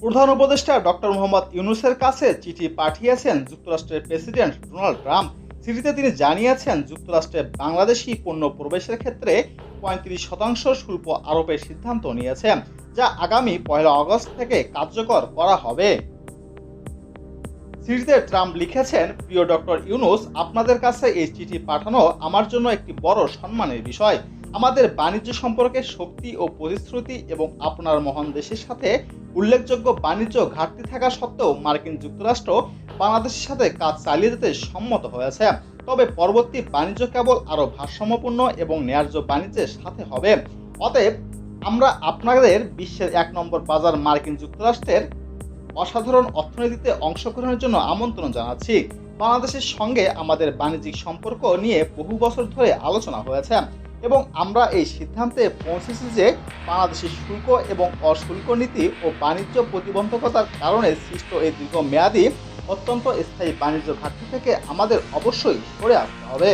প্রধান উপদেষ্টা ডক্টর মোহাম্মদ ইউনূসের কাছে চিঠি পাঠিয়েছেন যুক্তরাষ্ট্রের প্রেসিডেন্ট ডোনাল্ড ট্রাম্প। চিঠিতে তিনি জানিয়েছেন, যুক্তরাষ্ট্রে বাংলাদেশি পণ্য প্রবেশের ক্ষেত্রে ৩৫% শুল্ক আরোপের সিদ্ধান্ত নিয়েছে, যা আগামী ১ আগস্ট থেকে কার্যকর করা হবে। চিঠিতে ট্রাম্প লিখেছেন, প্রিয় ডক্টর ইউনূস, আপনাদের কাছে এই চিঠি পাঠানো আমার জন্য একটি বড় সম্মানের বিষয়। আমাদের বাণিজ্য সম্পর্কে শক্তি ও প্রতিশ্রুতি এবং আপনার মহান দেশের সাথে উল্লেখযোগ্য বাণিজ্য ঘাটতি থাকা সত্ত্বেও মার্কিন যুক্তরাষ্ট্র বাংলাদেশের সাথে কাজ চালিয়ে যেতে সম্মত হয়েছে। তবে পরবর্তী বাণিজ্য কেবল আরও ভারসাম্যপূর্ণ এবং ন্যায্য বাণিজ্যের সাথে হবে। অতএব আমরা আপনাদের বিশ্বের ১ নম্বর বাজার মার্কিন যুক্তরাষ্ট্রের অসাধারণ অর্থনীতিতে অংশগ্রহণের জন্য আমন্ত্রণ জানাচ্ছি। বাংলাদেশের সঙ্গে আমাদের বাণিজ্যিক সম্পর্ক নিয়ে বহু বছর ধরে আলোচনা হয়েছে এবং আমরা এই সিদ্ধান্তে পৌঁছেছি যে বাংলাদেশের শুল্ক এবং অশুল্ক নীতি ও বাণিজ্য প্রতিবন্ধকতার কারণে সৃষ্ট এই দীর্ঘমেয়াদী অত্যন্ত স্থায়ী বাণিজ্য ঘাটতি থেকে আমাদের অবশ্যই সরে আসতে হবে।